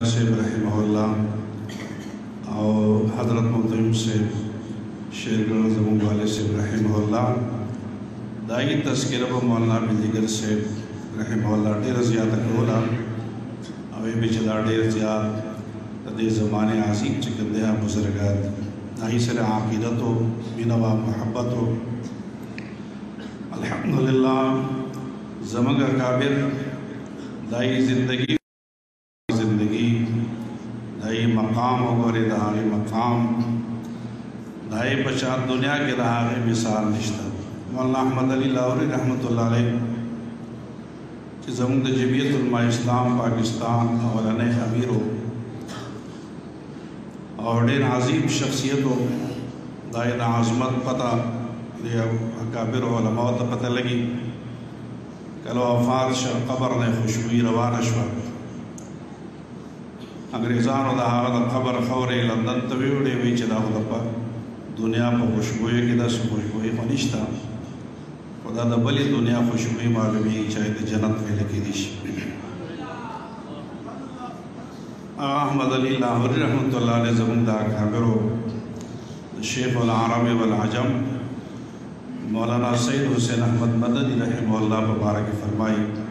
से रहमहुल्लाह और हज़रत मुहतरम से शेरगढ़ ज़मून वाले से रहमहुल्लाह दाई तस्किर व मौलाना बिदिगर से रहमहुल्लाह ढेर ज़्यादा कौला अवे भी चला ढेर ज़्यादा दे ज़माने आज़ीम चिकंदे बुज़ुर्गात दाई सर आक़ीदत हो बिनवा मोहब्बत हो अल्हम्दुलिल्लाह ज़मंगा काबिर दाई ज़िंदगी दाई मकाम वगैरह दहागे मकाम दाई पचात दुनिया के दहागे मिसाल निश्ता मौलाना अहमद अली लाहौरी रहमतुल्लाह अलैह कि ज़मून जमीयत उलमा इस्लाम पाकिस्तान और अमीर हो और ढेर अजीम शख्सियत हो दाई आज़मत पता अकाबिर उलमा पता लगी कल वफ़ात शर कबर ने खुशबुई रवाना शवा अंग्रेज़ान खबर खबर लंदन तभी उड़े हुई चला खुदा दुनिया पर खुशबुए की दस खुशबुई फनिश्ता खुदा दबली दुनिया खुशबुई मालूमी चाहे तो जन्नत में लगी दिश अहमद अली लाहौरी रहमतुल्लाह अलैह ज़मंदा खाबरो शेख उल अरब वल अजम मौलाना सैयद हुसैन अहमद मदनी रहमहुल्लाह मुबारक फरमाई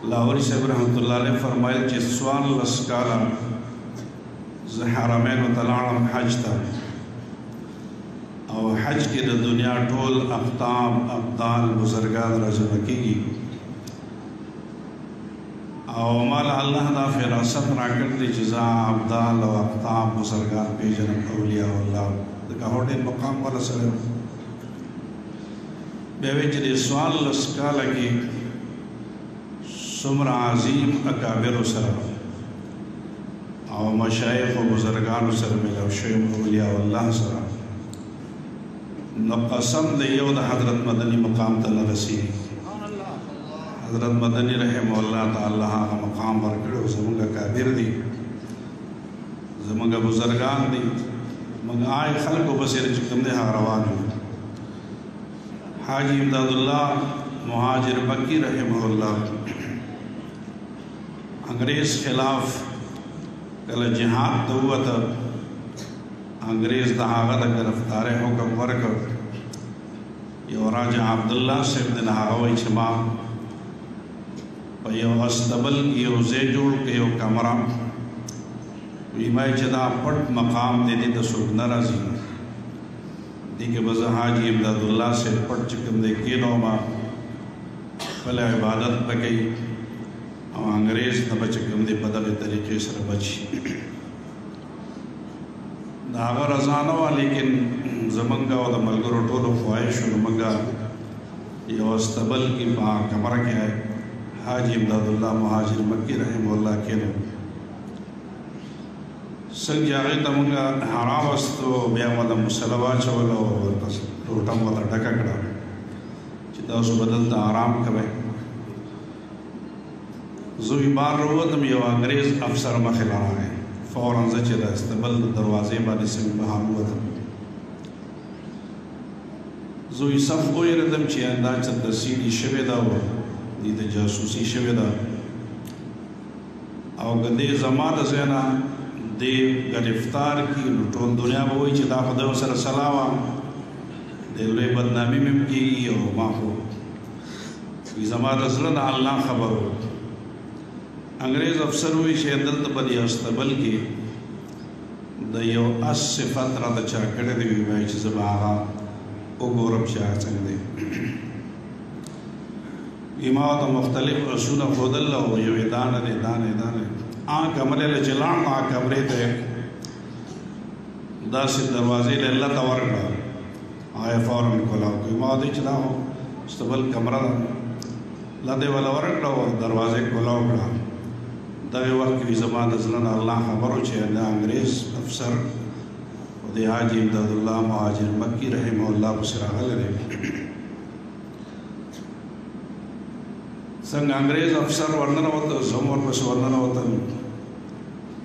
लाहौरी साहब रहमतुल्लाह अलैह फरमाया कि सवाल लस्कारा हरमैन तलाम हज था और हज के दुनिया टोल अफ्ताब अब्दाल बुजुर्गान रजम की और माल अल्लाह दा फिरासत राकट दी जज़ा अब्दाल और अफ्ताब बुजुर्गान पे जन्म औलिया अल्लाह का होटे मकाम वाला सर बेवे सवाल लस्काला की सुमर अजीम अकाबिर सर और मशाइख व बुजुर्गान सर मिला शेख औलिया अल्लाह सर न कसम दियो हज़रत मदनी मकाम तल रसी हज़रत मदनी रहमहुल्लाह ताला मकाम पर कड़ो ज़मंगा काबिर दी ज़मंगा बुजुर्गान दी मग आए खल को बसेर चिकम दे रवान हाजी इमदादुल्लाह मुहाजिर मक्की रहमहुल्लाह अंग्रेज़ खिलाफ कल जिहाद तो हुआ था अंग्रेज़ दहागत गिरफ्तार हुक्म वर्क यो राजा अब्दुल्ला से दिन हावई छमा यो अस्तबल यो जेजुल के यो कमरा विमाई चदा पट मकाम दे दी तो सुख नाराजी दी के बजा हाजी इमदादुल्ला से पट चिकन दे के नौमा पहले इबादत पकई अंग्रेज़ न बच गंदे बदल तरीके से बची दागा रजाना लेकिन जमंगा व मलगरो टोलो ख्वाहिश मंगा ये अस्तबल की माँ कमरा क्या है हाजी इमदादुल्लाह मुहाजिर मक्की रहमहुल्लाह के नो संग जागे तमंगा हराम वस्तु ब्याह वाला मुसलवा चवलो रोटम वाला डका कड़ा चिता उस बदलता आराम कवे जुई बार रोवतम यो अंग्रेज़ अफसर मखिला है फ़ौरन ज़चला इस्तबल दरवाजे बाने से बहार हुआ जुई सफ़ कोई रदम ची अंदाज चंद सीडी शवेदा हुआ नीते जासूसी शवेदा और गंदे ज़मात ज़ैना दे गिरफ्तार की लुटोन दुनिया में वही चिता खुदा सर सलावा दिले बदनामी में की और माफ़ो ज़मात अज़लन अल्लाह खबर हो अंग्रेज़ अफसर हुई शेदल बदी अस्तबल की दयो अस सिफत रद चाकड़े दी हुई जबागा ओ गौरव चाह चंदे इमाद मुख्तलिफ रसूल खुदल हो यो दाने दाने दाने आ कमरे ले चलान आ कमरे ते दस दरवाजे ले अल्लाह तवरका आए फौरन खोला इमाद चला हो अस्तबल कमरा लदे वाला वरक और दरवाजे खोला पड़ा दवे वक्त की ज़बान अज़लन अल्लाह खबर हो ना अंग्रेज़ अफसर उदे हाजी इमदादुल्लाह मुहाजिर मक्की रहमहुल्लाह बसरागल रे संग अंग्रेज़ अफसर वर्णन होता ज़मर बस वर्णन होता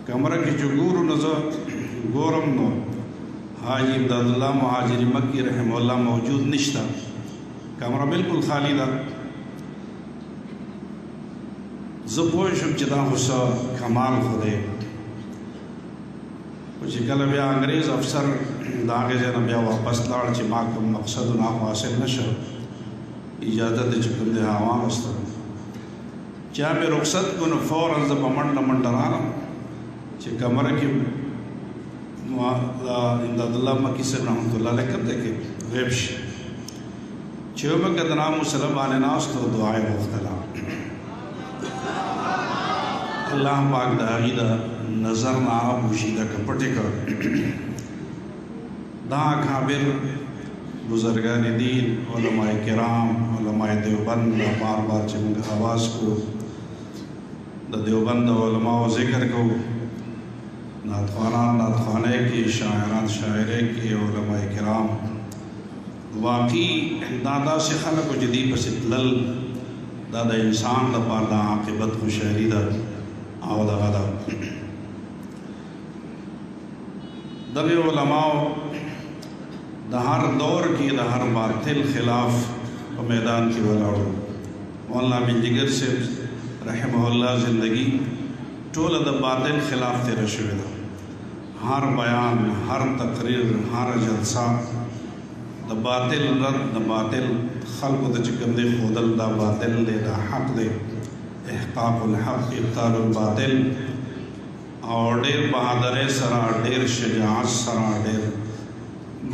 कमरा की जो गुरु नज़र गोरम नो हाजी इमदादुल्लाह मुहाजिर मक्की रहमहुल्लाह मौजूद निश्ता कमरा बिल्कुल खाली था زه پوه شم چې دا خو څه کمال خو دی خو چې کله بیا انګریز افسر د هغې ځای نه بیا واپس لاړ چې ما کوم مقصدونه هغه حاصل نه شو اجازه ده چې کوم دی هغه واغوستم چې مې رخصت کړو نو فوراً زه په منډه منډه راغلم چې کمره کې امداد الله مکی صاحب رحمت الله علیه کوم ځای کې غیب شي چې ومکه د نام وسلم باندې ناست و دعا یې غوښتله الله پاک د هغې د نظر نه هغه پوشیده که پټې کړ دا اکابر بزرگان دین علماء کرام علماء دیوبند بار بار چې موږ آواز کو د دیوبند علماء ذکر کو نعتخوانان نعتخوانه کې شاعران شاعره کې علماء کرام واقعي دا داسې خلکو چې دې پسې تلل دا د انسان لپاره د عاقبت خوشحالي ده او دغه ده دغه علماو د هر دور کې د هر باطل خلاف په میدان کې ولاړو مولانا بنجګر صاحب رحمه الله زندگی ټوله د باطل خلاف تیر شوې ده هر بیان هر تقریر هر جلسه د باطل رد د باطل خلقو د چې کوم دی خودل دا باطل دی دا حق دی احقاق الحق ابطال الباطل او ډېر بهادرۍ سره ډېر شجاعت سره ډېر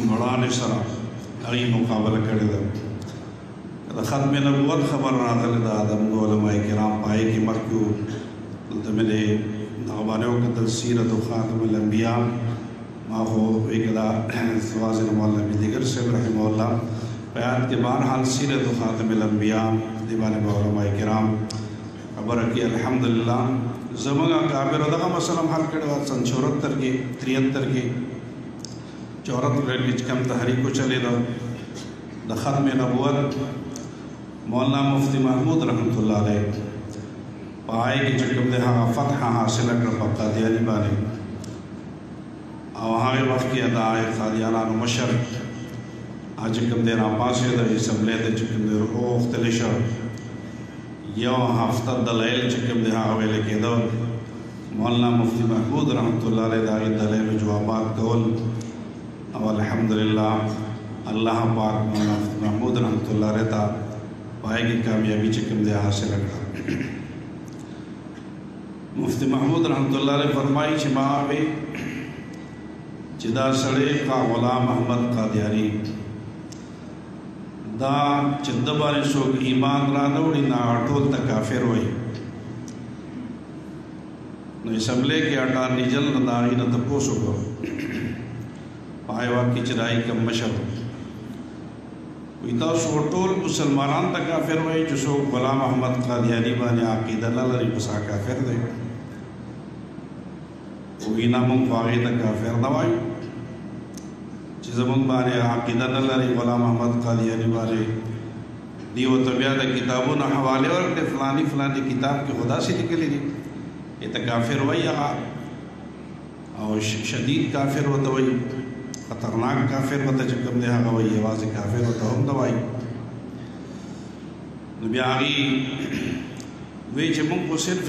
مړانې سره هغې مقابله کړې ده د ختم نبوت خبر راغلی ده د علماء کرام په هغې کې مخکې وو دلته مې د دغه باندې وکتل سیرت خاتم الانبیا ما خو وایي دا سوازن مولانا بنجګر صاحب رحمه الله بیان کې بهرحال سیرت خاتم الانبیا دې باندې به علماء کرام خبره کې الحمدلله زموږ اکابرو دغه مسله حل کړې وه سن 74 کې 73 کې 74 کې چې کوم تحریک چلېده د ختم نبوت مولانا مفتی محمود رحمت الله علیه په هغې کې چې کوم دی هغه فتح حاصله کړه په قادیاني باندې او هغې وخت کې د قادیانانو مشر چې کوم دی راپاڅېده اسمبلۍ ته چې کوم دی وغوښتلی شو یو هفته دلایل چې کوم دی هغه ویل کېده مولانا مفتی محمود رحمت الله علیه د هغې دلایلو جوابات کول او الحمدلله الله پاک مولانا محمود رحمت الله علیه ته په هغې کې کامیابي چې کوم دی حاصله کړه مفتی محمود رحمت الله علیه فرمایي چې ما وی چې دا سړی غلام احمد قادیانی دا چې د باندې څوک ایمان را نه وړي نه ټول ته کافر وایي نو اسمبلۍ کې اټارني جنرل د هغې نه تپوس وکړو په هغې وخت کې چې د هغې کوم مشر وایي تاسو ټول مسلمانان ته کافر وایي چې څوک غلام احمد قادیانی باندې عقیده نه لري بس هغه کافر دی وایي نه موږ خو هغې ته کافر نه وایو چې زموږ باندې عقیده نه لري غلام احمد قادیانی باندې دی ورته بیا د کتابونو حوالې ورکړې فلاني فلاني کتاب کې خو داسې لیکلي دي ته کافر وایي هغه او شدید کافر ورته وایي خطرناک کافر ورته چې کوم دی هغه وایي یوازې کافر ورته هم نه وایي نو بیا هغې وایي چې موږ خو صرف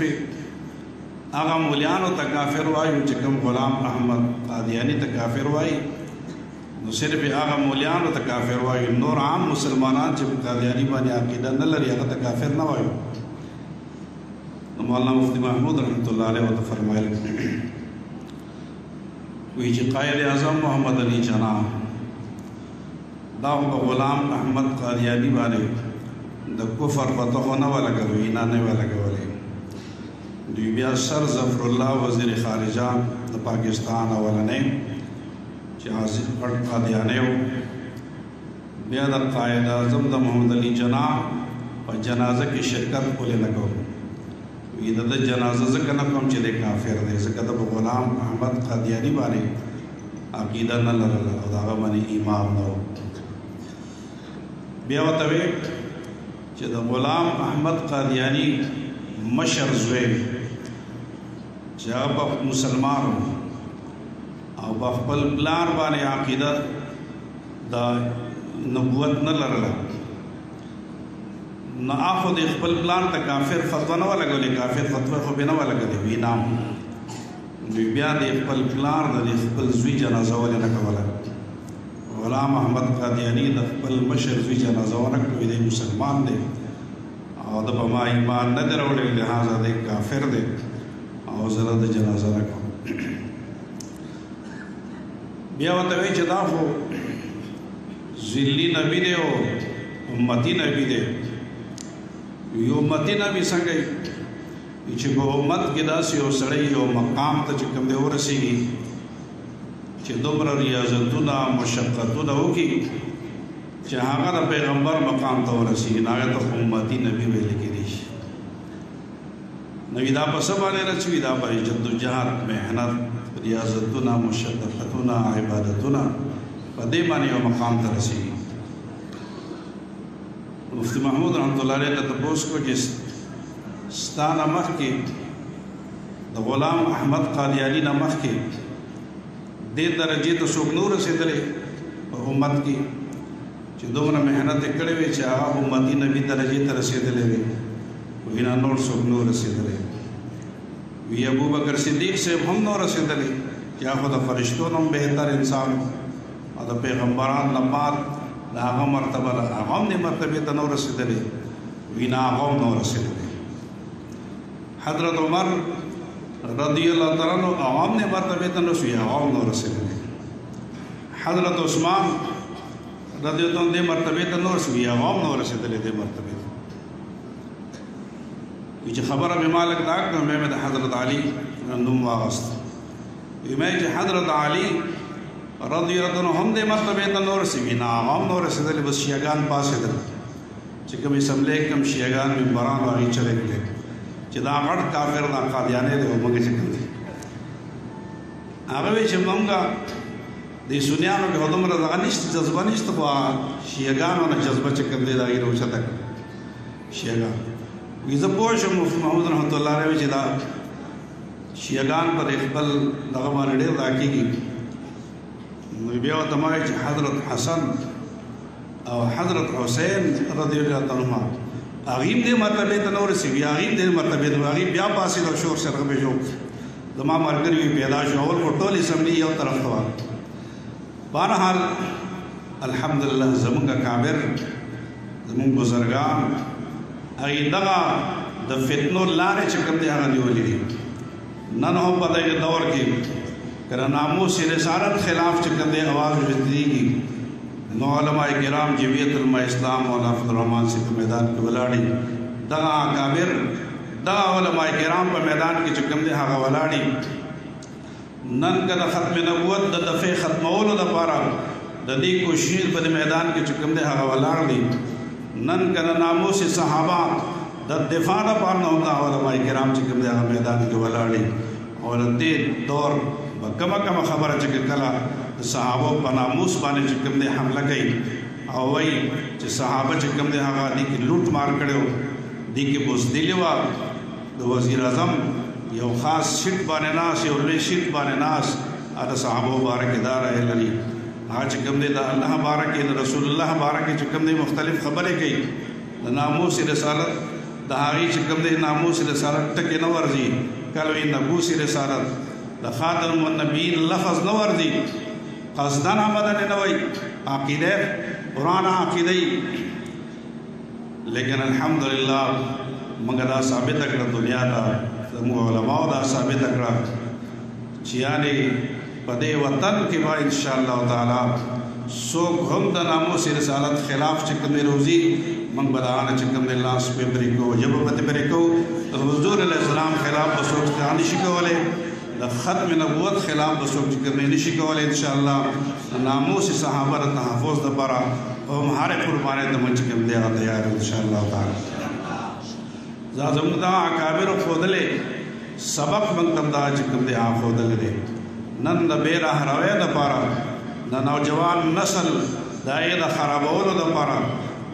هغه مولیانو ته کافر وایو چې کوم غلام احمد قادیانی ته کافر وایي نو صرف هغه مولیانو ته کافر وایو نور عام مسلمانان چې قادیانی باندې عقیده نه لري هغه ته کافر نه وایو نو مولانا مفتی محمود رحمت الله علیه ورته فرمایل وایي چې قائد اعظم محمد علي جناح دا خو غلام احمد قادیانی باندې د کفر فتح نه ولګوي نه ولګولې دوی بیا سر ظفر الله وزیر خارجه د پاکستان اولنۍ چې حاضر پټ قادیانی و بیا د قائد اعظم د محمد علي جناح په جنازه کې شرکت ولې نه کوم وایي د جنازه ځکه نه کوم چې دی کافر دی ځکه د غلام احمد قادیانی باندې عقیده نه لرله او د هغه باندې ایمان نه و بیا ورته وی چې د غلام احمد قادیانی مشر زوی چې هغه مسلمان او په خپل پلار باندې عقیده د نبوت نه لرله نو اخو د خپل پلان ته کافر فتوا نه ولګولې کافر فتوا خو به نه ولګولې وینا نو بیا د خپل پلان د خپل زوی جنازه ولې نه کوله غلام احمد قادیانی د خپل مشر زوی جنازه ونه کوي د مسلمان دی او د په ما ایمان نه دروړي لہذا د کافر دی او زره د جنازه نه کوم بیا ورته وایي چې دا خو ذلی نبی دی او امتی نبی دی یو امتی نبی څنګه چې په امت کې داسې یو سړی یو مقام ته چې کوم دی ورسېږي چې دومره ریاضتونه مشقتونه وکړي چې هغه د پیغمبر مقام ته ورسېږي هغه ته امتی نبی ویل کېدی شي نو دا په څه باندې راځي دا په جدوجہد محنت ریاضتونه مشقتونه عبادتونه په دې باندې یو مقام ته رسېږي مفتی محمود رحمت الله علیه ته تپوس کو چې ستانه مخکې د غلام احمد قادیانی نه مخکې دې درجې ته څوک نو رسېدلی په امت کې چې دومره محنت یې کړې وي چې هغه امتي نبي درجې ته رسېدلی وي وي نه نور څوک نو رسېدلی وي ابوبکر صدیق صاحب هم نو رسېدلی چې هغه د فرشتو نه هم بهتر انسان او د پیغمبرانو نه بعد د هغه مرتبه ده هغه هم دې مرتبې ته نو رسېدلی وي نه هغه هم نو رسېدلی حضرت عمر رضی اللہ تعالیٰ عنہ عوام نے مرتبہ تنرسوی عوام نو رسیدلی حضرت عثمان رضی اللہ عنہ دے مرتبہ تنرسوی عوام نو رسیدلی دے مرتبہ یہ خبر ابی مالک داک میں حضرت علی نم واغست میں حضرت علی رضی اللہ عنہ ہم دے مرتبہ تنرسوی نا عوام نو رسیدلی بس شیعگان پاسے دل چکم اسملے کم شیعگان ممبران واغی چلے گلے چې دا غټ کافر دا قادیانی دی او موږ چې کوم دي هغه وایي چې موږ د سنیانو کې دومره دغه نشته جذبه نشته خو شیعګانو نه جذبه چې کوم دی دا یې روچته شیعګان وي زه پوه شم مفتی محمود رحمت الله علیه چې دا شیعګان پر خپل دغه باندې ډېر دا کېږي نو بیا ورته ما وایي چې حضرت حسن او حضرت حسین رضی الله عنهما اغیم دې مرتبه ته نو رسېږي اغیم دې مرتبه ته اغیم بیا پاسې د شور سره به جو زما ملګری پیدا شو او ټول اسمبلی یو طرف ته بهرحال الحمدلله زمونږ کابر زمونږ بزرګان هغې دغه د فتنو لارې چې کوم دی هغه نیولې دي نن هم په دغه دور کې که د ناموس رسالت خلاف چې کوم دی اواز اوچتېږي نو علماء کرام جمعیت علماء اسلام مولانا عبدالرحمن سے په میدان کې ولاړي دغه اکابر دغه علماء کرام په میدان کې چې کوم دی هغه ولاړي نن که د ختم نبوت د دفعې ختمولو دپاره د دې کوشش په میدان کې چې کوم دی هغه ولاړ دي نن که د ناموس صحابه د دفاع دپاره نه هم دغه علماء کرام چې کوم دی هغه میدان کې ولاړي او د دې دور به کمه خبره چې کله صحابه په ناموس باندې چې کوم دی حمله کوي او وایي چې صحابه چې کوم دی هغه دې کې لوټ مار کړی و دې کې بزدلي وه د وزیر اعظم یو خاص سیټ باندې ناست یو لوی سیټ باندې ناست د صحابو باره کې دا رایې لري هغه چې کوم دی د الله باره کې د رسول الله باره کې چې کوم دی مختلف خبرې کوي د ناموس رسالت د هغې چې کوم دی ناموس رسالت ټکې نه ورځي کله وایي نبوس رسالت د خاتم النبیین لفظ نه ورځي قصدن آمدن نه وای عقیده قرآن عقیده لیکن الحمدللہ مگر دا ثابت کړه دنیا ته زموږ علماء دا ثابت کړه چې یعنی په دې وطن کې به انشاءالله تعالی څوک هم د ناموس رسالت خلاف چې کوم روزي موږ به د هغه چې کوم لاس پې پرې کوو ژبه پې پرې کوو د حضور علیه السلام خلاف به څوک نه شي کولی د ختم نبوت خلاف به څوک چې کوم نشي کولی انشاءالله د ناموس صحابه د تحفظ دپاره هم هرې قربانۍ ته موږ چې کوم دی هغه تیار یو انشاءالله تعالی زموږ دا اکابرو ښودلی سبق موږ ته دا چې کوم دی هغه ښودلی دی نن د بې رهروۍ دپاره د نوجوان نسل د هغې د خرابولو دپاره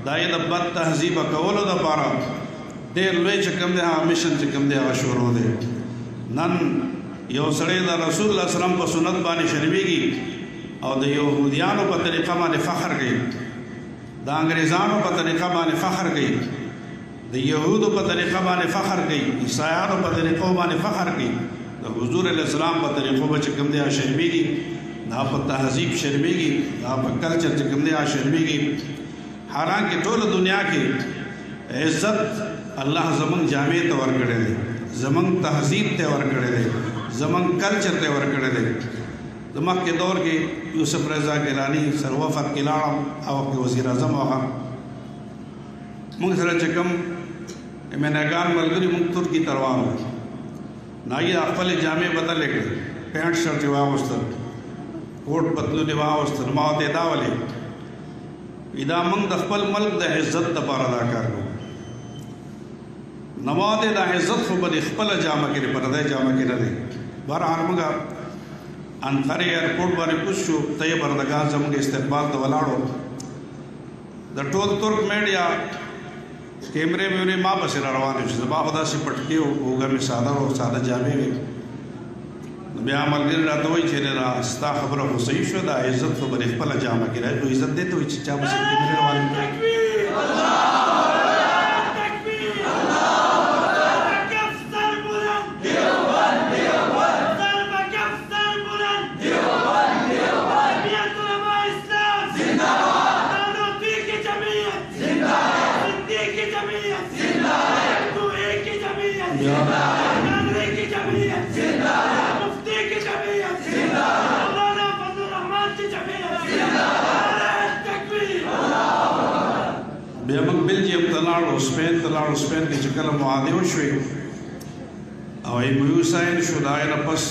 د هغې د بد تهذیبه کولو دپاره ډېر لوی چې کوم دی هغه مشن چې کوم دی هغه شروع دی نن یو سړی د رسول الله سلام په سنت باندې شرمېږي او د یهودیانو په طریقه باندې فخر کوي د انګریزانو په طریقه باندې فخر کوي د یهودو په طریقه باندې فخر کوي، عیسایانو په طریقو باندې فخر کوي، د حضور علیه السلام په طریقو به چې کوم دی شرمېږي، دا په تهذیب شرمېږي، دا په کلچر چې کوم دی شرمېږي. حالانکه ټوله دنیا کې عزت الله زمونږ جامع ته ورکړی دی، زمونږ تهذیب ته ورکړی دی، زمونږ کلچر ته ورکړی دی. د مخکې دور کې یوسف رضا ګیلاني سره وفد کې لاړم، هغه وخت وزیر اعظم هغه موږ سره چې کوم امیناګان ملګري موږ ترکي ته روان وو، نو هغې خپلې جامې بدلې کړې، پینټ شرټ یې واغوستل، کوټ پتلون یې واغوستل. ما ورته دا ولې دا موږ د خپل ملک د عزت دپاره دا کار کوو. نو ما ورته دا عزت خو به د خپله جامه کې دی، پردی جامه کې نه دی. بهرحال موږ انقرې ایرپورټ باندې کوز شو، طیب اردګان زموږ استقبال ته ولاړو. د ټول ترک میډیا کیمرې مې ما پسې را روانې شو، زما خو داسې پټکې وو، اوږه مې ساده وه، ساده جامې وې. نو بیا ملګري راته وایي چې نه ستا خبره خو صحیح شوه، دا عزت خو به د خپله جامه کې راځي. نو عزت دې ته وایي چې چا پسې کیمرې روانې کړي. بیا موږ بلجیم ته لاړو، سپین ته لاړو. سپین کې چې کله معاهدې وشوې او MOU ساین شو، د هغې نه پس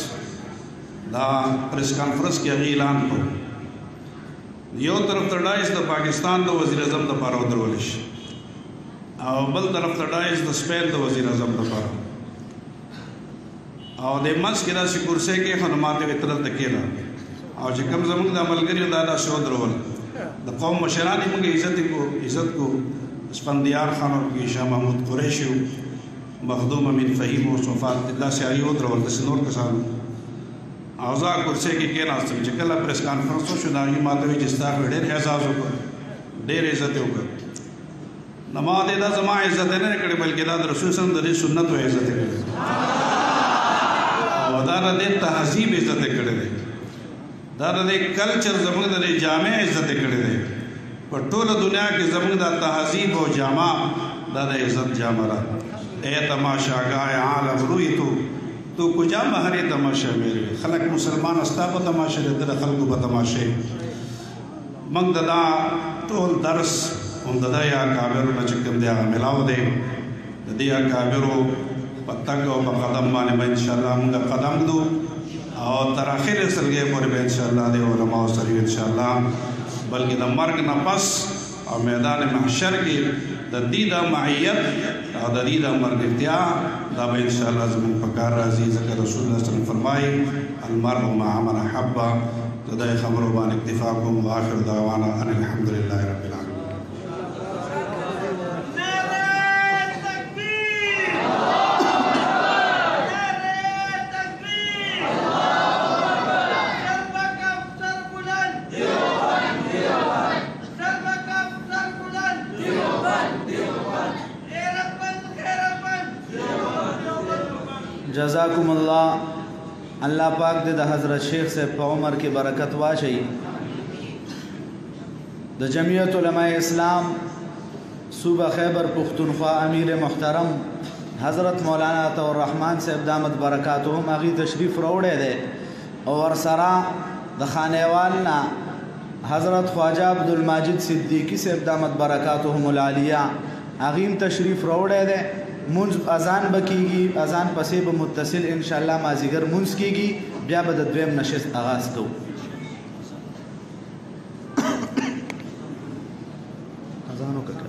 دا پریس کانفرنس کې هغې اعلان کړو یو طرف ته ډایس د پاکستان د وزیر اعظم دپاره ودرولی شي او بل طرف ته ډایس د سپین د وزیر اعظم دپاره. او د منځ کې داسې کرسۍ کېښه، نو ما ته ویې ته دلته کښېنه. او چې کوم زموږ دا ملګري دا داسې ودرول، د قوم مشران یې موږ عزت کو اسفندیار خان او شاه محمود قریشي و، مخدوم امین فهیم و، صفات داسې هغې ودرول، داسې نور کسانو. او زه کرسۍ کې کېناستم. چې کله پریس کانفرنس وشو، نو هغې ما ته وایي چې ستا خو ډېر اعزاز وکړ، ډېر عزت یې وکړ. نو ما ورته دا زما عزت یې نه دی کړی، بلکې دا د رسول صلی الله علیه وسلم د دې سنتو عزت یې کړی او دا د دې تهذیب عزت یې کړی دی، دا د دې کلچر زموږ د دې جامع عزت یې کړی دی. په ټوله دنیا کې زموږ دا تهذیب او جامع دا د عزت جامه ده. اے تماشاگاه عالم روی تو کجا مهرې تماشا میروي. خلک مسلمان ستا په تماشا دی، ته د خلکو په تماشې. موږ د دا ټول درس هم د دې اکابرو نه چې کوم دی هغه میلاو دی. د دې اکابرو په تګ او په قدم باندې به انشاءالله موږ قدم ږدو او تر اخر سلګۍ پورې به انشاءالله د علماو سره یو انشاءالله، بلکې د مرګ نه پس او میدان محشر کې د دې د معیت او د دې د ملګرتیا دا به انشاءالله زموږ په کار راځي. ځکه رسول الله صلی الله علیه وسلم فرمایي المرء مع من احب. د دې خبرو باندې اکتفا کوم. واخر دعوانا ان الحمد لله رب العالمین. جزاکم اللہ. اللہ پاک دے دا حضرت شیخ سے پا عمر کی برکت واشی. دا جمعیت علماء اسلام صوبہ خیبر پختونخوا امیر محترم حضرت مولانا عطا الرحمن سے دامت برکاتہم اغی تشریف روڑے دے اور سرا دا خانیوالنا حضرت خواجہ عبدالماجد صدیقی سے دامت برکاتہم العالیہ اغیم تشریف روڑے دے. منز اذان بکیگی، اذان پسې به متصل انشاءاللہ مازیګر منز کیگی، بیا به د دویم نشست آغاز کو. اذان وکړه.